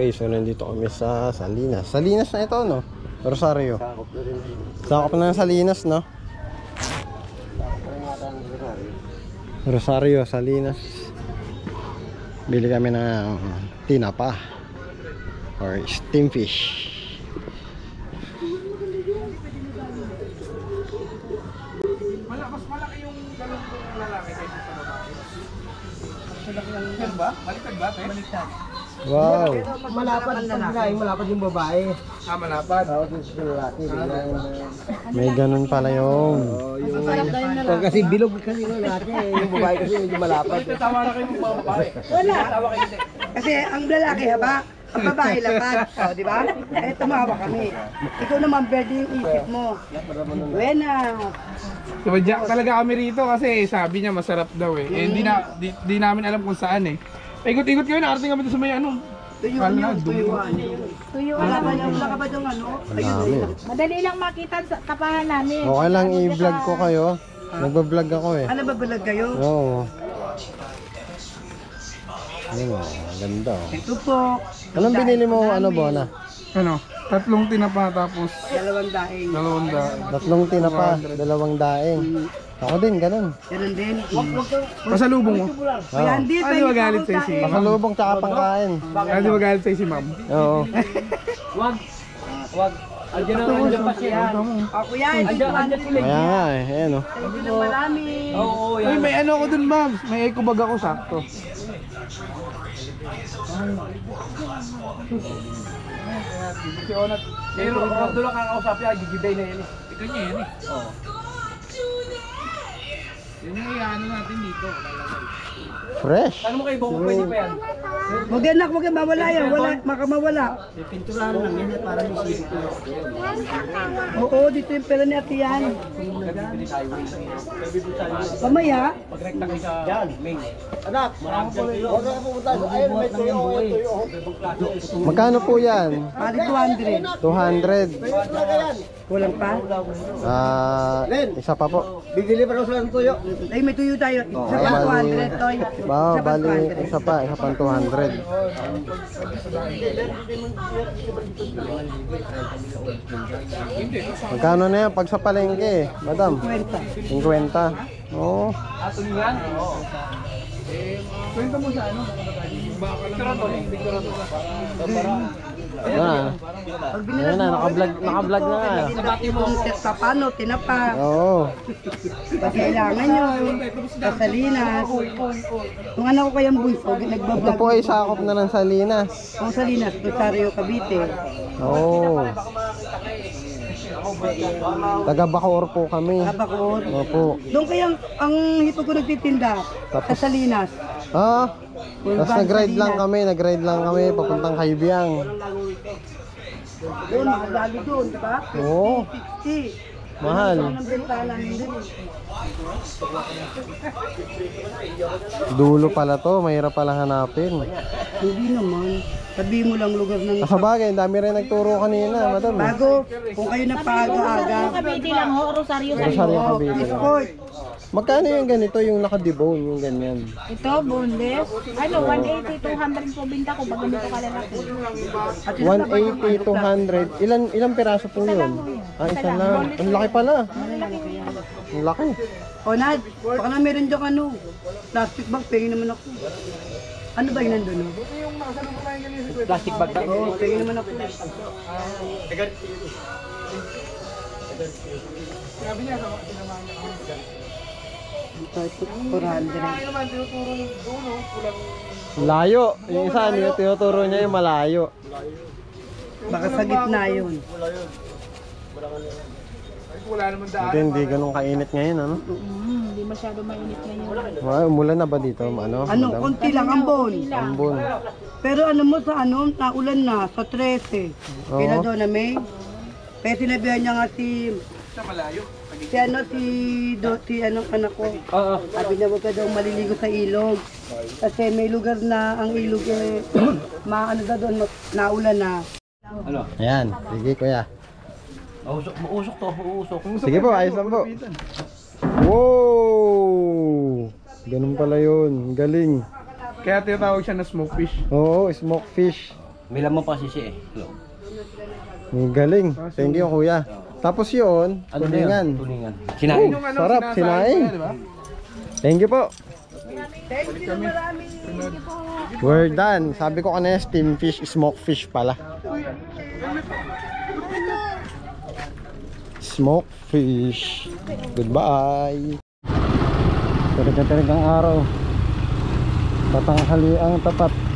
Okay, so nandito kami sa Salinas. Salinas na ito, no? Rosario. Sakop na ng Salinas, no? Rosario, Salinas. Bili kami ng tinapa or steam fish. Mas malaki yung ganun kong lalaki kaysa sa babae. Baliktad ba? Baliktad ba, te? Baliktad. Wow. Malapad ang lalaki, malapad yung babae. Ah, malapad. Oo, dun sa lalaki. May ganun pala yung Kasi bilog kasi yung lalaki, yung babae kasi medyo malapad. Tawa na kayo ng babae. Wala. Tawa kayo, te. Kasi ang lalaki haba, ang babae lapad. O, di ba? Eh, tumawa kami. Ikaw naman, pwede yung isip mo. Buena. Tumadyak talaga kami rito kasi sabi niya masarap daw eh. Eh, di namin alam kung saan eh. Ikot-ikot kayo, nakarating kami doon sa may ano. Tuyuan yun, tuyuan. Tuyo Wala lang. ka ba yung ano? dami. Madali lang makita sa tapahan namin. Okay lang i-vlog ko kayo. Nagba-vlog ako eh. Ano ba balag kayo? Oo. Ayun oh, ganda oh. Ito po. Anong binili mo ano, Bona? Ano? 3 tinapa tapos 2 daing. 200. 3 tinapa, 2 daing. Ako din, ganun. Ganun din. Pasalubong mo. Oo. Hindi, Ano magalit sa'yo si Pasalubong tsaka pangkain. Ano magalit sa'yo si ma'am? Oo. Ako yan. Kaya nga eh, ayan oh. Ito na marami. Uy, may ano ako dun, ma'am. May eco bag ako sakto. Si Onat. Pero doon lang kakausap yan, gigibay na yan eh. Ikaw niya yan eh. Oo. Yun yung iano natin dito. Fresh. Ano mo kayo buko pwede pa yan? Huwag yan, huwag yan, mawala yan. Wala, makamawala. Pinturahan lang yan, para may sisip ko. Oo, dito yung pera ni Ate yan. Pamaya. Magrekta kayo sa yan, main. Anak, huwag ka pupunta. Ayun, may tuyo. Magkano po yan? Pari 200. 200. Kulang pa? Isa pa po. Bibili pa raw sila ng tuyo. Ay, may tuyo tayo. Isa pa bali. 200, Toy. Ba, Isa pa bali 200. isa pang 200. Magkano na yan pag sa palengke, madam? 50. 50. Oo. Ato niyan? Oo. Kwenta mo sa ano? Baka lang. Ayan Pag na. binilas Ayan na, mo, naka-vlog na nga. kung sa paano, tinapa. Oo. Pag kailangan nyo, sa Salinas. Kung ano ko kayang bunso, Ito nagbablog. po ay sakop na ng Salinas. Kung Salinas, Rosario, Cavite. Oo. Taga Bacoor po kami. Abacor. Opo. Doon kayang ang hipag ko nagtitinda Tapos- sa Salinas. Ah, tapos nag-ride lang kami papuntang Kaibiyang. Doon, mahal doon, di ba? Oo. 50. Mahal. Ang bentanan din. Dulo pala to, mahirap pala hanapin. Hindi naman. Sabi mo lang lugar ng... Sa bagay, dami rin nagturo kanina, madam. Bago, kung kayo na paaga-aga. Cavite lang ho, Rosario sa Rosario Oo, Cavite. escort. Magkano yung ganito, yung naka-debone, yung ganyan? Ito, boneless. Ano, 180, 200 po binta ko pag ganito kalalaki. 180, 200. Ilang piraso po yun? Isa lang. Ang laki pala. Ang laki. O Nad, baka na meron dyan ano. Plastic bag, pengin naman ako. Ano ba yun nandun? No? Plastic bag lang. Oo, pengin naman ako. Sabi niya, sinamahan niya kami. Ito, 400. Ay naman, tinuturo yung dulo, kulang. Layo. Yung isa, yung tinuturo niya yung malayo. Baka sa gitna yun. Ay, wala naman daan. Hindi ganun kainit ngayon, ano? Hindi masyado mainit na yun. Wow, umulan na ba dito, ano? Ano, madam? konti lang, ambon. Ambon. Pero ano mo sa ano, naulan na, sa 13. Oo. Kaya doon na May. Kaya sinabihan niya nga Sa malayo. si ano, si anong anak ko. Oo. Sabi niya huwag ka daw maliligo sa ilog. Kasi may lugar na ang ilog eh, maano na doon, naulan na. Ano? Ayan, sige kuya. Mausok to, uusok. Sige po, ayos lang po. Wow! Ganun pala yun, galing. Kaya tinatawag siya na smoke fish. Oo, smoke fish. May laman pa sisi eh. Ang galing. Thank you, kuya. Tapos yun, Ano na tulingan. yun? Tulingan. Sinain. Yung ano, Sarap, sinaing. di ba? Thank you po. Thank you na marami. We're done. Sabi ko kanina, steam fish, smoke fish pala. Smoke fish. Goodbye. Talagang araw. Tatanghali ang tapat.